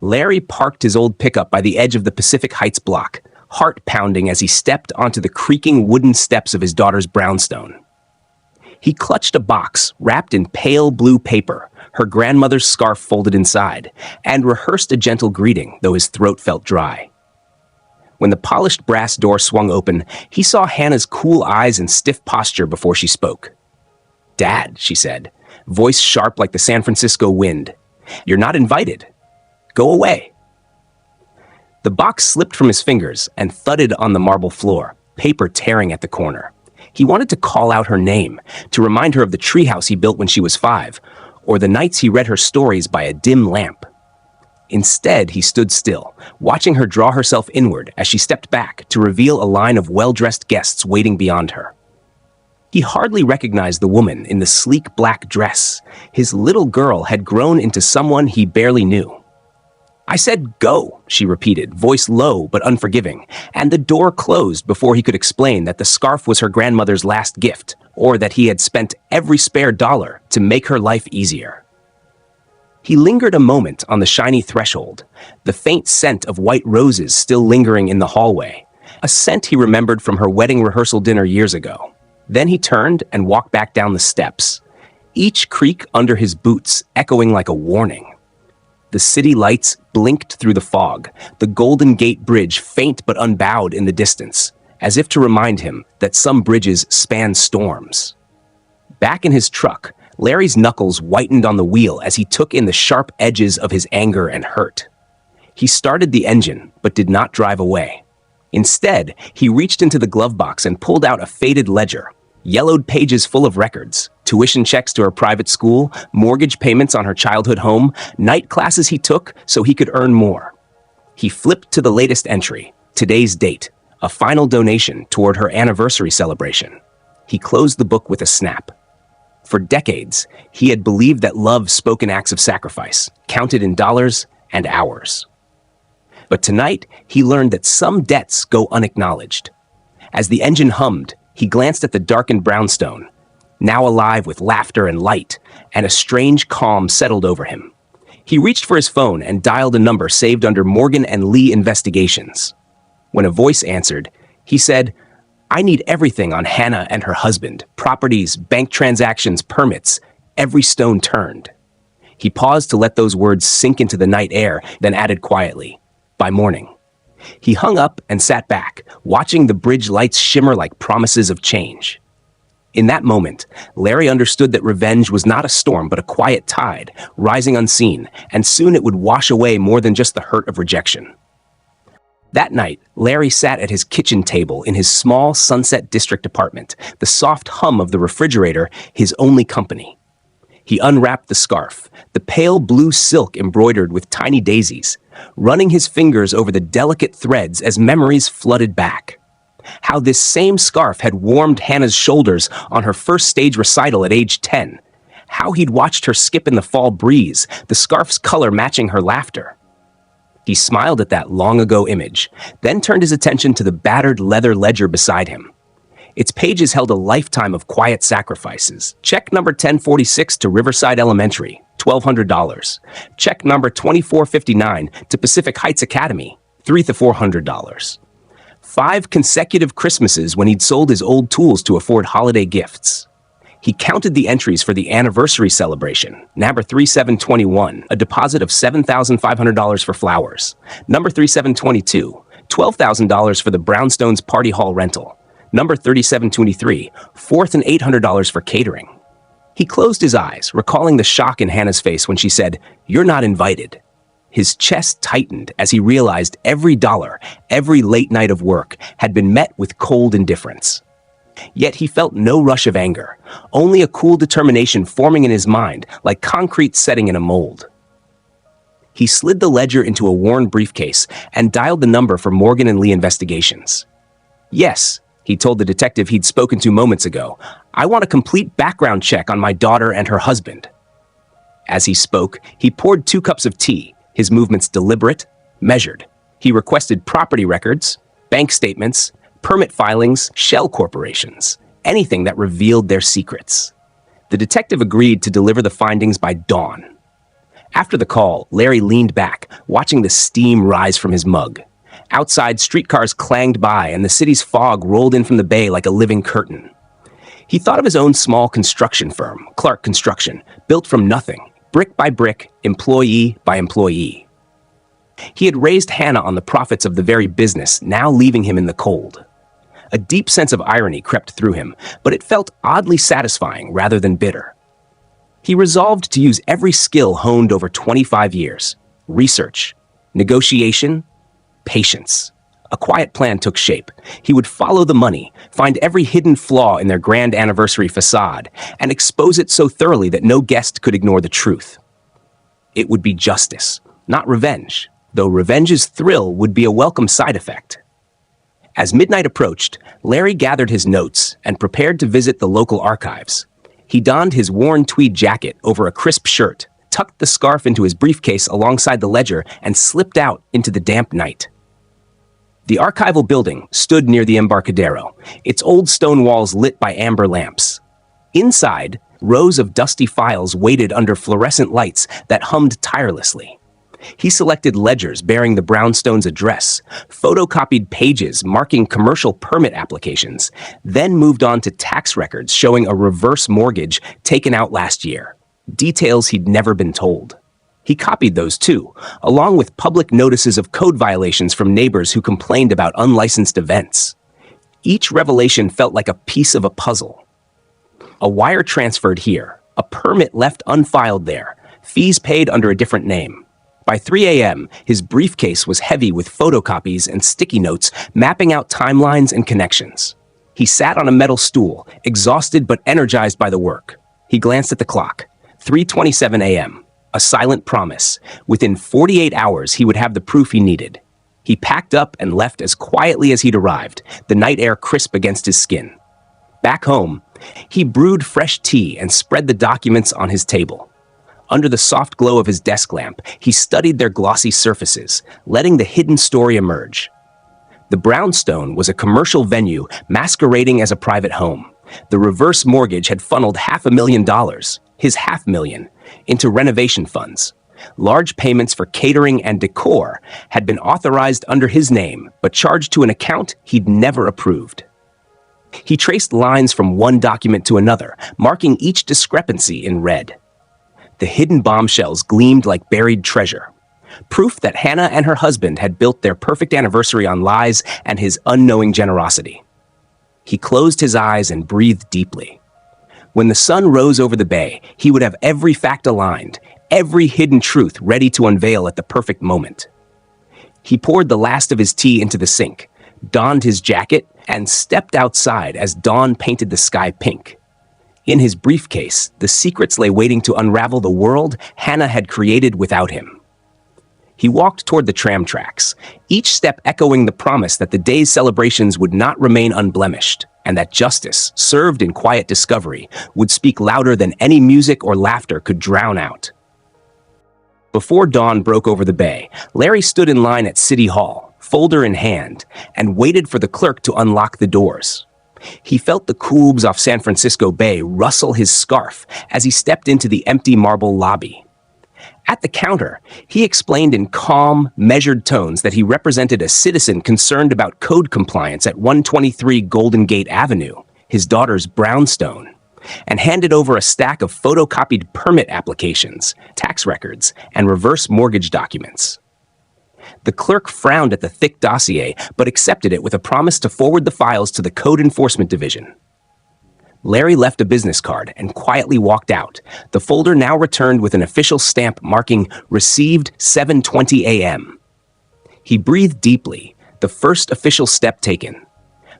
Larry parked his old pickup by the edge of the Pacific Heights block, heart pounding as he stepped onto the creaking wooden steps of his daughter's brownstone. He clutched a box wrapped in pale blue paper, her grandmother's scarf folded inside, and rehearsed a gentle greeting, though his throat felt dry. When the polished brass door swung open, he saw Hannah's cool eyes and stiff posture before she spoke. "Dad," she said, voice sharp like the San Francisco wind, "you're not invited. Go away." The box slipped from his fingers and thudded on the marble floor, paper tearing at the corner. He wanted to call out her name, to remind her of the treehouse he built when she was 5, or the nights he read her stories by a dim lamp. Instead, he stood still, watching her draw herself inward as she stepped back to reveal a line of well-dressed guests waiting beyond her. He hardly recognized the woman in the sleek black dress. His little girl had grown into someone he barely knew. "I said go," she repeated, voice low but unforgiving, and the door closed before he could explain that the scarf was her grandmother's last gift, or that he had spent every spare dollar to make her life easier. He lingered a moment on the shiny threshold, the faint scent of white roses still lingering in the hallway, a scent he remembered from her wedding rehearsal dinner years ago. Then he turned and walked back down the steps, each creak under his boots echoing like a warning. The city lights blinked through the fog, the Golden Gate Bridge faint but unbowed in the distance, as if to remind him that some bridges span storms. Back in his truck, Larry's knuckles whitened on the wheel as he took in the sharp edges of his anger and hurt. He started the engine, but did not drive away. Instead, he reached into the glove box and pulled out a faded ledger, yellowed pages full of records, tuition checks to her private school, mortgage payments on her childhood home, night classes he took so he could earn more. He flipped to the latest entry, today's date, a final donation toward her anniversary celebration. He closed the book with a snap. For decades, he had believed that love spoke in acts of sacrifice, counted in dollars and hours. But tonight, he learned that some debts go unacknowledged. As the engine hummed, he glanced at the darkened brownstone, now alive with laughter and light, and a strange calm settled over him. He reached for his phone and dialed a number saved under Morgan and Lee Investigations. When a voice answered, he said, "I need everything on Hannah and her husband, properties, bank transactions, permits, every stone turned." He paused to let those words sink into the night air, then added quietly, "By morning." He hung up and sat back, watching the bridge lights shimmer like promises of change. In that moment, Larry understood that revenge was not a storm but a quiet tide, rising unseen, and soon it would wash away more than just the hurt of rejection. That night, Larry sat at his kitchen table in his small Sunset District apartment, the soft hum of the refrigerator his only company. He unwrapped the scarf, the pale blue silk embroidered with tiny daisies, running his fingers over the delicate threads as memories flooded back. How this same scarf had warmed Hannah's shoulders on her first stage recital at age 10. How he'd watched her skip in the fall breeze, the scarf's color matching her laughter. He smiled at that long-ago image, then turned his attention to the battered leather ledger beside him. Its pages held a lifetime of quiet sacrifices. Check number 1046 to Riverside Elementary, $1,200. Check number 2459 to Pacific Heights Academy, $300 to $400. 5 consecutive Christmases when he'd sold his old tools to afford holiday gifts. He counted the entries for the anniversary celebration. Number 3721, a deposit of $7,500 for flowers. Number 3722, $12,000 for the Brownstones Party Hall rental. Number 3723, $400 and $800 for catering. He closed his eyes, recalling the shock in Hannah's face when she said, "You're not invited." His chest tightened as he realized every dollar, every late night of work had been met with cold indifference. Yet he felt no rush of anger, only a cool determination forming in his mind like concrete setting in a mold. He slid the ledger into a worn briefcase and dialed the number for Morgan and Lee Investigations. "Yes," he told the detective he'd spoken to moments ago, "I want a complete background check on my daughter and her husband." As he spoke, he poured 2 cups of tea, his movements deliberate, measured. He requested property records, bank statements, permit filings, shell corporations, anything that revealed their secrets. The detective agreed to deliver the findings by dawn. After the call, Larry leaned back, watching the steam rise from his mug. Outside, streetcars clanged by, and the city's fog rolled in from the bay like a living curtain. He thought of his own small construction firm, Clark Construction, built from nothing, brick by brick, employee by employee. He had raised Hannah on the profits of the very business, now leaving him in the cold. A deep sense of irony crept through him, but it felt oddly satisfying rather than bitter. He resolved to use every skill honed over 25 years: research, negotiation, patience. A quiet plan took shape. He would follow the money, find every hidden flaw in their grand anniversary facade, and expose it so thoroughly that no guest could ignore the truth. It would be justice, not revenge, though revenge's thrill would be a welcome side effect. As midnight approached, Larry gathered his notes and prepared to visit the local archives. He donned his worn tweed jacket over a crisp shirt, tucked the scarf into his briefcase alongside the ledger, and slipped out into the damp night. The archival building stood near the Embarcadero, its old stone walls lit by amber lamps. Inside, rows of dusty files waited under fluorescent lights that hummed tirelessly. He selected ledgers bearing the brownstone's address, photocopied pages marking commercial permit applications, then moved on to tax records showing a reverse mortgage taken out last year, details he'd never been told. He copied those too, along with public notices of code violations from neighbors who complained about unlicensed events. Each revelation felt like a piece of a puzzle. A wire transferred here, a permit left unfiled there, fees paid under a different name. By 3 a.m., his briefcase was heavy with photocopies and sticky notes mapping out timelines and connections. He sat on a metal stool, exhausted but energized by the work. He glanced at the clock. 3:27 a.m. A silent promise. Within 48 hours, he would have the proof he needed. He packed up and left as quietly as he'd arrived, the night air crisp against his skin. Back home, he brewed fresh tea and spread the documents on his table. Under the soft glow of his desk lamp, he studied their glossy surfaces, letting the hidden story emerge. The brownstone was a commercial venue masquerading as a private home. The reverse mortgage had funneled $500,000, his $500,000, into renovation funds. Large payments for catering and decor had been authorized under his name, but charged to an account he'd never approved. He traced lines from one document to another, marking each discrepancy in red. The hidden bombshells gleamed like buried treasure, proof that Hannah and her husband had built their perfect anniversary on lies and his unknowing generosity. He closed his eyes and breathed deeply. When the sun rose over the bay, he would have every fact aligned, every hidden truth ready to unveil at the perfect moment. He poured the last of his tea into the sink, donned his jacket, and stepped outside as dawn painted the sky pink. In his briefcase, the secrets lay waiting to unravel the world Hannah had created without him. He walked toward the tram tracks, each step echoing the promise that the day's celebrations would not remain unblemished, and that justice, served in quiet discovery, would speak louder than any music or laughter could drown out. Before dawn broke over the bay, Larry stood in line at City Hall, folder in hand, and waited for the clerk to unlock the doors. He felt the coobs off San Francisco Bay rustle his scarf as he stepped into the empty marble lobby. At the counter, he explained in calm, measured tones that he represented a citizen concerned about code compliance at 123 Golden Gate Avenue, his daughter's brownstone, and handed over a stack of photocopied permit applications, tax records, and reverse mortgage documents. The clerk frowned at the thick dossier, but accepted it with a promise to forward the files to the Code Enforcement Division. Larry left a business card and quietly walked out, the folder now returned with an official stamp marking "Received 7:20 a.m." He breathed deeply, the first official step taken.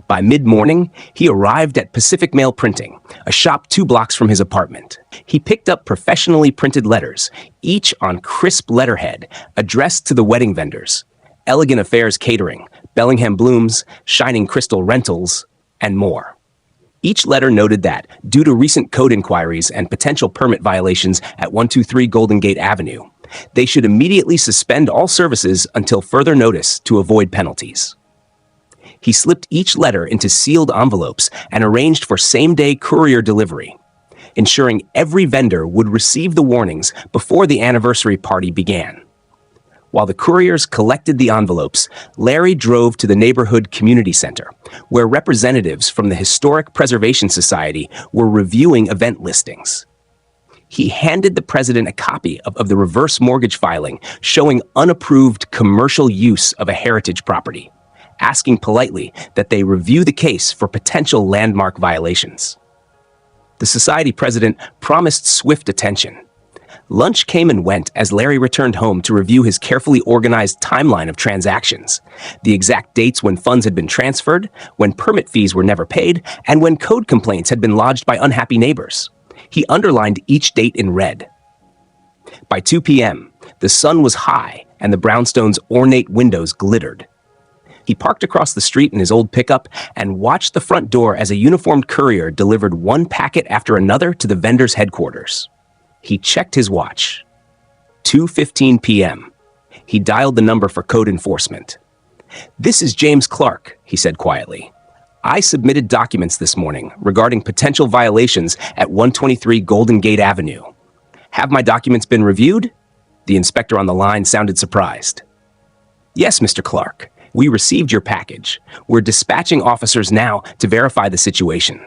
By mid-morning, he arrived at Pacific Mail Printing, a shop 2 blocks from his apartment. He picked up professionally printed letters, each on crisp letterhead, addressed to the wedding vendors: Elegant Affairs Catering, Bellingham Blooms, Shining Crystal Rentals, and more. Each letter noted that, due to recent code inquiries and potential permit violations at 123 Golden Gate Avenue, they should immediately suspend all services until further notice to avoid penalties. He slipped each letter into sealed envelopes and arranged for same-day courier delivery. ensuring every vendor would receive the warnings before the anniversary party began. While the couriers collected the envelopes, Larry drove to the neighborhood community center, where representatives from the Historic Preservation Society were reviewing event listings. He handed the president a copy of the reverse mortgage filing showing unapproved commercial use of a heritage property, asking politely that they review the case for potential landmark violations. The society president promised swift attention. Lunch came and went as Larry returned home to review his carefully organized timeline of transactions, the exact dates when funds had been transferred, when permit fees were never paid, and when code complaints had been lodged by unhappy neighbors. He underlined each date in red. By 2 p.m., the sun was high and the brownstone's ornate windows glittered. He parked across the street in his old pickup and watched the front door as a uniformed courier delivered one packet after another to the vendor's headquarters. He checked his watch. 2:15 p.m. He dialed the number for code enforcement. "This is James Clark," he said quietly. "I submitted documents this morning regarding potential violations at 123 Golden Gate Avenue. Have my documents been reviewed?" The inspector on the line sounded surprised. "Yes, Mr. Clark. We received your package. We're dispatching officers now to verify the situation."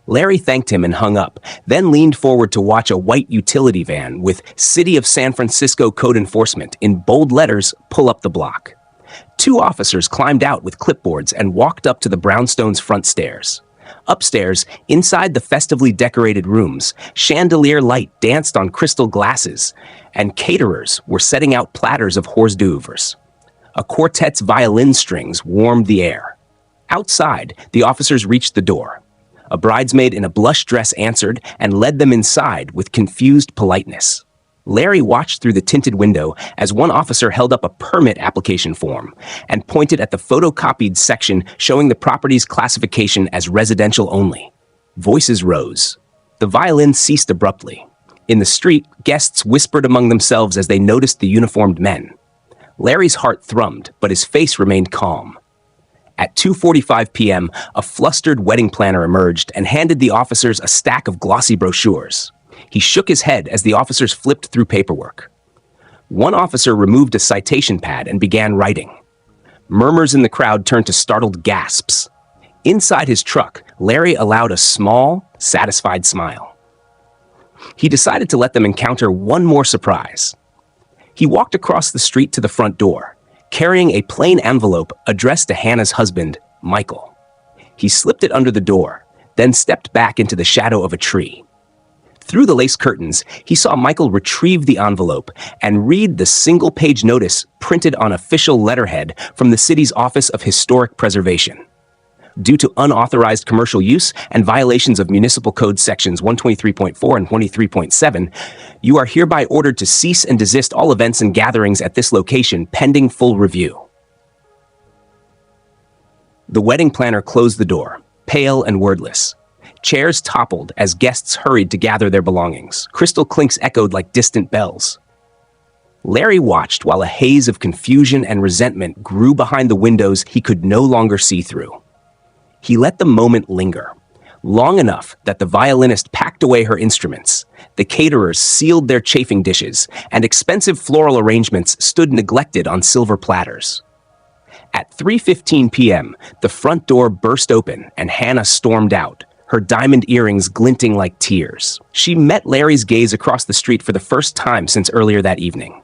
Larry thanked him and hung up, then leaned forward to watch a white utility van with City of San Francisco Code Enforcement in bold letters pull up the block. Two officers climbed out with clipboards and walked up to the brownstone's front stairs. Upstairs, inside the festively decorated rooms, chandelier light danced on crystal glasses, and caterers were setting out platters of hors d'oeuvres. A quartet's violin strings warmed the air. Outside, the officers reached the door. A bridesmaid in a blush dress answered and led them inside with confused politeness. Larry watched through the tinted window as one officer held up a permit application form and pointed at the photocopied section showing the property's classification as residential only. Voices rose. The violin ceased abruptly. In the street, guests whispered among themselves as they noticed the uniformed men. Larry's heart thrummed, but his face remained calm. At 2:45 p.m., a flustered wedding planner emerged and handed the officers a stack of glossy brochures. He shook his head as the officers flipped through paperwork. One officer removed a citation pad and began writing. Murmurs in the crowd turned to startled gasps. Inside his truck, Larry allowed a small, satisfied smile. He decided to let them encounter one more surprise. He walked across the street to the front door, carrying a plain envelope addressed to Hannah's husband, Michael. He slipped it under the door, then stepped back into the shadow of a tree. Through the lace curtains, he saw Michael retrieve the envelope and read the single-page notice printed on official letterhead from the city's Office of Historic Preservation. Due to unauthorized commercial use and violations of Municipal Code Sections 123.4 and 23.7, you are hereby ordered to cease and desist all events and gatherings at this location pending full review. The wedding planner closed the door, pale and wordless. Chairs toppled as guests hurried to gather their belongings. Crystal clinks echoed like distant bells. Larry watched while a haze of confusion and resentment grew behind the windows he could no longer see through. He let the moment linger, long enough that the violinist packed away her instruments, the caterers sealed their chafing dishes, and expensive floral arrangements stood neglected on silver platters. At 3:15 p.m., the front door burst open and Hannah stormed out, her diamond earrings glinting like tears. She met Larry's gaze across the street for the first time since earlier that evening.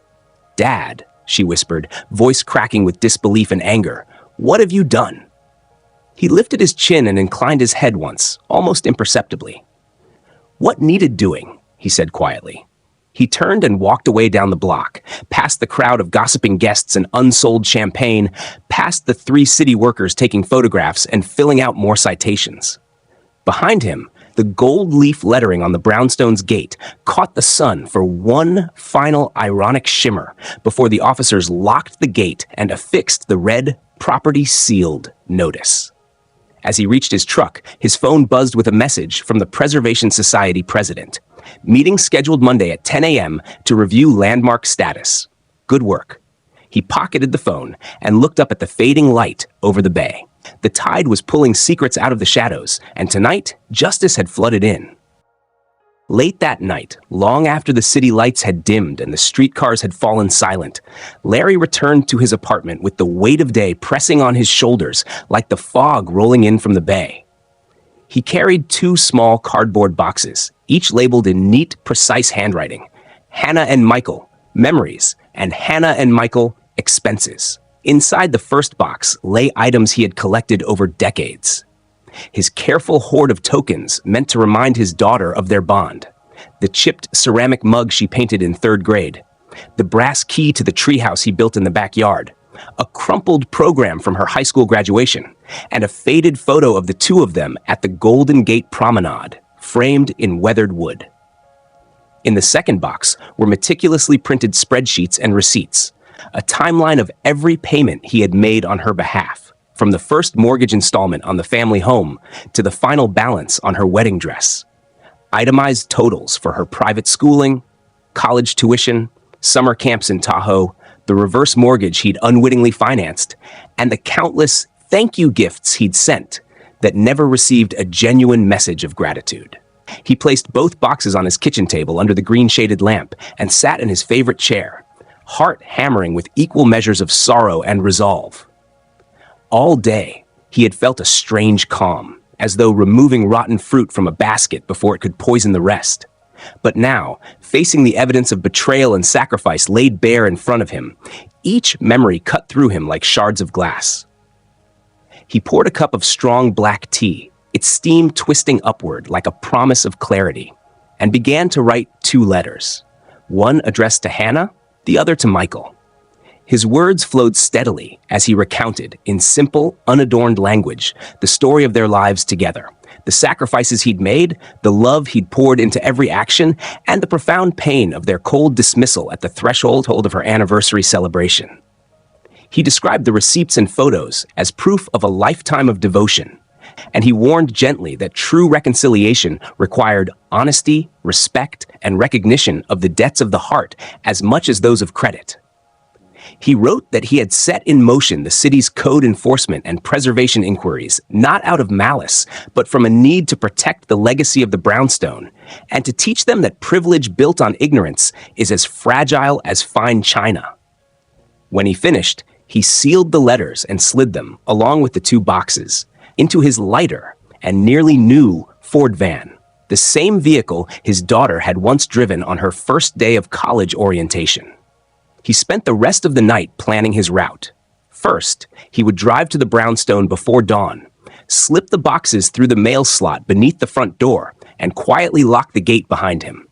"Dad," she whispered, voice cracking with disbelief and anger, "what have you done?" He lifted his chin and inclined his head once, almost imperceptibly. "What needed doing?" he said quietly. He turned and walked away down the block, past the crowd of gossiping guests and unsold champagne, past the 3 city workers taking photographs and filling out more citations. Behind him, the gold leaf lettering on the brownstone's gate caught the sun for one final ironic shimmer before the officers locked the gate and affixed the red "property sealed" notice. As he reached his truck, his phone buzzed with a message from the Preservation Society president. Meeting scheduled Monday at 10 a.m. to review landmark status. Good work. He pocketed the phone and looked up at the fading light over the bay. The tide was pulling secrets out of the shadows, and tonight, justice had flooded in. Late that night, long after the city lights had dimmed and the streetcars had fallen silent, Larry returned to his apartment with the weight of day pressing on his shoulders like the fog rolling in from the bay. He carried two small cardboard boxes, each labeled in neat, precise handwriting: Hannah and Michael, memories, and Hannah and Michael, expenses. Inside the first box lay items he had collected over decades. His careful hoard of tokens meant to remind his daughter of their bond: the chipped ceramic mug she painted in third grade, the brass key to the treehouse he built in the backyard, a crumpled program from her high school graduation, and a faded photo of the two of them at the Golden Gate Promenade, framed in weathered wood. In the second box were meticulously printed spreadsheets and receipts, a timeline of every payment he had made on her behalf, from the first mortgage installment on the family home to the final balance on her wedding dress. Itemized totals for her private schooling, college tuition, summer camps in Tahoe, the reverse mortgage he'd unwittingly financed, and the countless thank you gifts he'd sent that never received a genuine message of gratitude. He placed both boxes on his kitchen table under the green-shaded lamp and sat in his favorite chair, heart hammering with equal measures of sorrow and resolve. All day, he had felt a strange calm, as though removing rotten fruit from a basket before it could poison the rest. But now, facing the evidence of betrayal and sacrifice laid bare in front of him, each memory cut through him like shards of glass. He poured a cup of strong black tea, its steam twisting upward like a promise of clarity, and began to write two letters, one addressed to Hannah, the other to Michael. His words flowed steadily as he recounted, in simple, unadorned language, the story of their lives together, the sacrifices he'd made, the love he'd poured into every action, and the profound pain of their cold dismissal at the threshold of her anniversary celebration. He described the receipts and photos as proof of a lifetime of devotion, and he warned gently that true reconciliation required honesty, respect, and recognition of the debts of the heart as much as those of credit. He wrote that he had set in motion the city's code enforcement and preservation inquiries, not out of malice, but from a need to protect the legacy of the brownstone, and to teach them that privilege built on ignorance is as fragile as fine china. When he finished, he sealed the letters and slid them, along with the two boxes, into his lighter and nearly new Ford van, the same vehicle his daughter had once driven on her first day of college orientation. He spent the rest of the night planning his route. First, he would drive to the brownstone before dawn, slip the boxes through the mail slot beneath the front door, and quietly lock the gate behind him.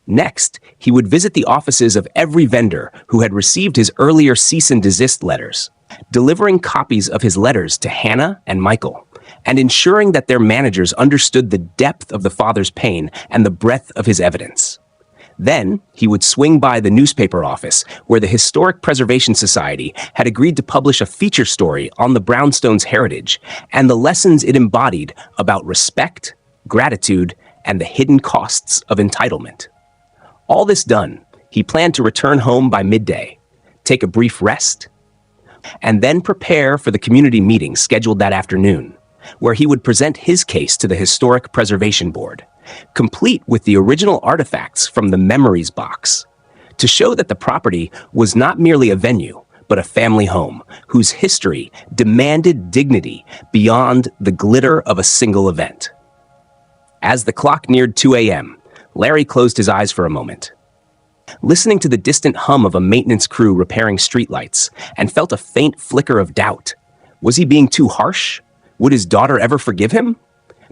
Next, he would visit the offices of every vendor who had received his earlier cease and desist letters, delivering copies of his letters to Hannah and Michael, and ensuring that their managers understood the depth of the father's pain and the breadth of his evidence. Then, he would swing by the newspaper office where the Historic Preservation Society had agreed to publish a feature story on the brownstone's heritage and the lessons it embodied about respect, gratitude, and the hidden costs of entitlement. All this done, he planned to return home by midday, take a brief rest, and then prepare for the community meeting scheduled that afternoon, where he would present his case to the Historic Preservation Board, complete with the original artifacts from the memories box, to show that the property was not merely a venue, but a family home whose history demanded dignity beyond the glitter of a single event. As the clock neared 2 a.m., Larry closed his eyes for a moment, listening to the distant hum of a maintenance crew repairing streetlights, and felt a faint flicker of doubt. Was he being too harsh? Would his daughter ever forgive him?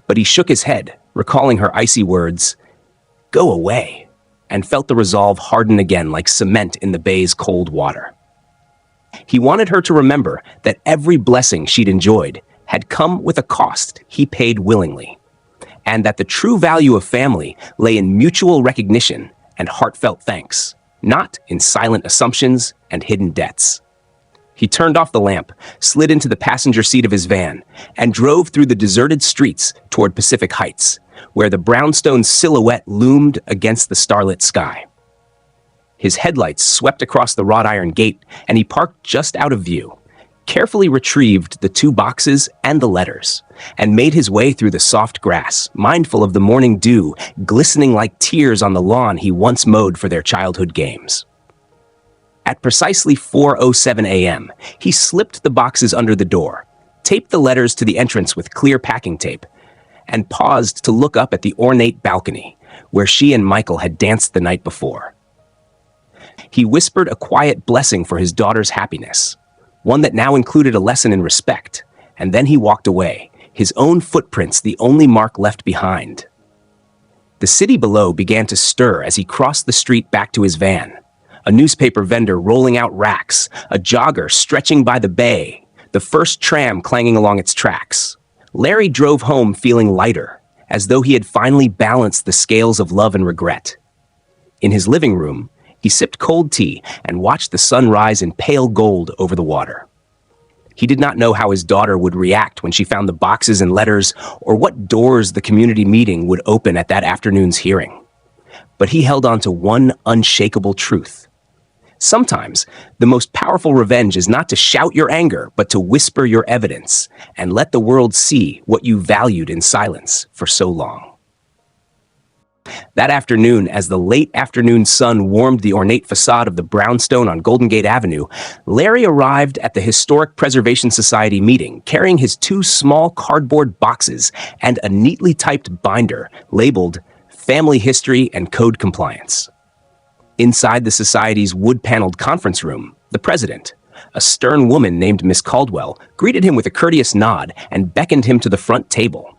But he shook his head, recalling her icy words, "Go away," and felt the resolve harden again like cement in the bay's cold water. He wanted her to remember that every blessing she'd enjoyed had come with a cost he paid willingly, and that the true value of family lay in mutual recognition and heartfelt thanks, not in silent assumptions and hidden debts. He turned off the lamp, slid into the passenger seat of his van, and drove through the deserted streets toward Pacific Heights, where the brownstone silhouette loomed against the starlit sky. His headlights swept across the wrought iron gate, and he parked just out of view, carefully retrieved the 2 boxes and the letters, and made his way through the soft grass, mindful of the morning dew glistening like tears on the lawn he once mowed for their childhood games. At precisely 4:07 a.m., he slipped the boxes under the door, taped the letters to the entrance with clear packing tape, and paused to look up at the ornate balcony where she and Michael had danced the night before. He whispered a quiet blessing for his daughter's happiness, one that now included a lesson in respect, and then he walked away, his own footprints the only mark left behind. The city below began to stir as he crossed the street back to his van, a newspaper vendor rolling out racks, a jogger stretching by the bay, the first tram clanging along its tracks. Larry drove home feeling lighter, as though he had finally balanced the scales of love and regret. In his living room, he sipped cold tea and watched the sun rise in pale gold over the water. He did not know how his daughter would react when she found the boxes and letters, or what doors the community meeting would open at that afternoon's hearing. But he held on to one unshakable truth. Sometimes, the most powerful revenge is not to shout your anger, but to whisper your evidence and let the world see what you valued in silence for so long. That afternoon, as the late afternoon sun warmed the ornate facade of the brownstone on Golden Gate Avenue, Larry arrived at the Historic Preservation Society meeting carrying his 2 small cardboard boxes and a neatly typed binder labeled Family History and Code Compliance. Inside the Society's wood-paneled conference room, the president, a stern woman named Miss Caldwell, greeted him with a courteous nod and beckoned him to the front table.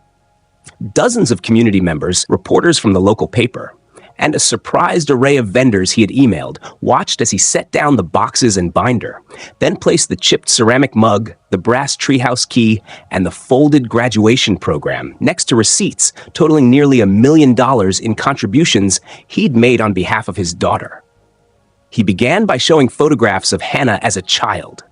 Dozens of community members, reporters from the local paper, and a surprised array of vendors he had emailed watched as he set down the boxes and binder, then placed the chipped ceramic mug, the brass treehouse key, and the folded graduation program next to receipts totaling nearly $1 million in contributions he'd made on behalf of his daughter. He began by showing photographs of Hannah as a child,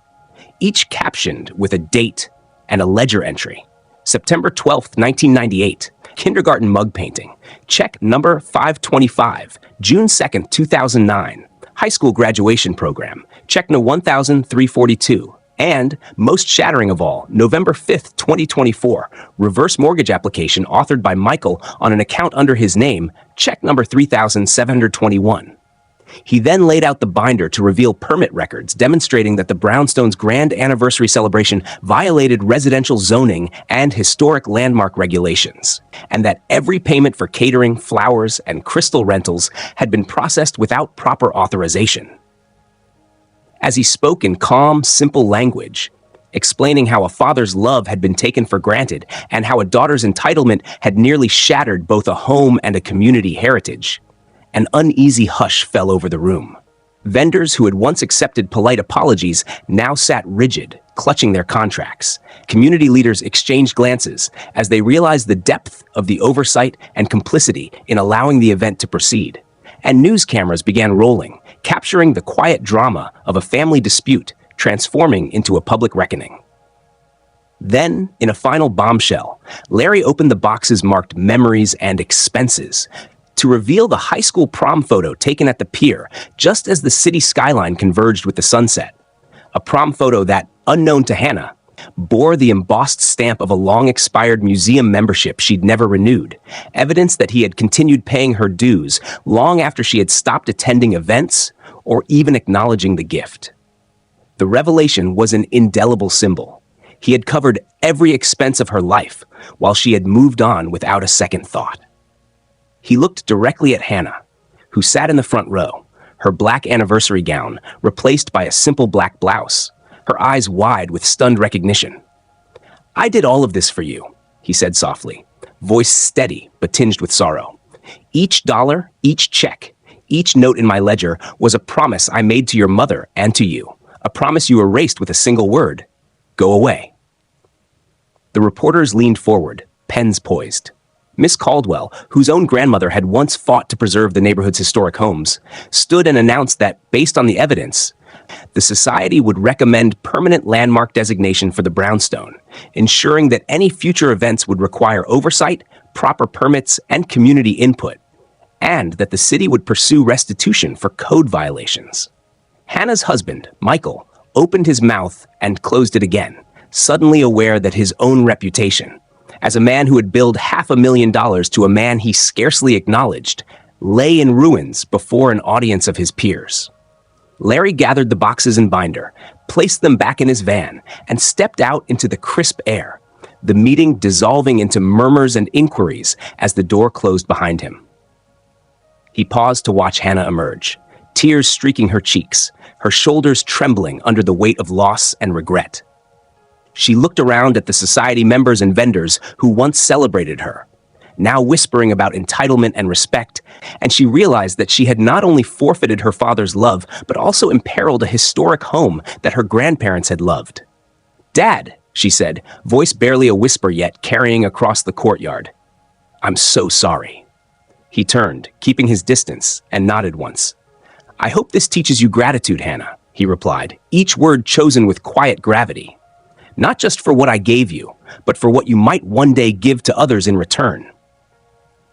each captioned with a date and a ledger entry. September 12, 1998, kindergarten mug painting, check number 525, June 2, 2009, high school graduation program, check no 1342, and, most shattering of all, November 5, 2024, reverse mortgage application authored by Michael on an account under his name, check number 3721. He then laid out the binder to reveal permit records demonstrating that the brownstone's grand anniversary celebration violated residential zoning and historic landmark regulations, and that every payment for catering, flowers, and crystal rentals had been processed without proper authorization. As he spoke in calm, simple language, explaining how a father's love had been taken for granted and how a daughter's entitlement had nearly shattered both a home and a community heritage, an uneasy hush fell over the room. Vendors who had once accepted polite apologies now sat rigid, clutching their contracts. Community leaders exchanged glances as they realized the depth of the oversight and complicity in allowing the event to proceed. And news cameras began rolling, capturing the quiet drama of a family dispute transforming into a public reckoning. Then, in a final bombshell, Larry opened the boxes marked memories and expenses to reveal the high school prom photo taken at the pier just as the city skyline converged with the sunset. A prom photo that, unknown to Hannah, bore the embossed stamp of a long-expired museum membership she'd never renewed, evidence that he had continued paying her dues long after she had stopped attending events or even acknowledging the gift. The revelation was an indelible symbol. He had covered every expense of her life while she had moved on without a second thought. He looked directly at Hannah, who sat in the front row, her black anniversary gown replaced by a simple black blouse, her eyes wide with stunned recognition. "I did all of this for you," he said softly, voice steady but tinged with sorrow. "Each dollar, each check, each note in my ledger was a promise I made to your mother and to you, a promise you erased with a single word: go away." The reporters leaned forward, pens poised. Miss Caldwell, whose own grandmother had once fought to preserve the neighborhood's historic homes, stood and announced that, based on the evidence, the Society would recommend permanent landmark designation for the brownstone, ensuring that any future events would require oversight, proper permits, and community input, and that the city would pursue restitution for code violations. Hannah's husband, Michael, opened his mouth and closed it again, suddenly aware that his own reputation, as a man who had billed $500,000 to a man he scarcely acknowledged, lay in ruins before an audience of his peers. Larry gathered the boxes and binder, placed them back in his van, and stepped out into the crisp air, the meeting dissolving into murmurs and inquiries as the door closed behind him. He paused to watch Hannah emerge, tears streaking her cheeks, her shoulders trembling under the weight of loss and regret. She looked around at the society members and vendors who once celebrated her, now whispering about entitlement and respect, and she realized that she had not only forfeited her father's love, but also imperiled a historic home that her grandparents had loved. "Dad," she said, voice barely a whisper yet carrying across the courtyard. "I'm so sorry." He turned, keeping his distance, and nodded once. "I hope this teaches you gratitude, Hannah," he replied, each word chosen with quiet gravity. "Not just for what I gave you, but for what you might one day give to others in return."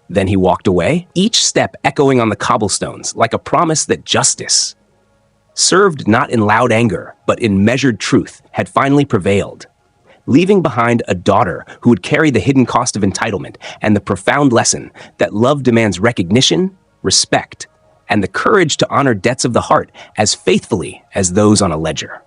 Then he walked away, each step echoing on the cobblestones like a promise that justice, served not in loud anger, but in measured truth, had finally prevailed, leaving behind a daughter who would carry the hidden cost of entitlement and the profound lesson that love demands recognition, respect, and the courage to honor debts of the heart as faithfully as those on a ledger.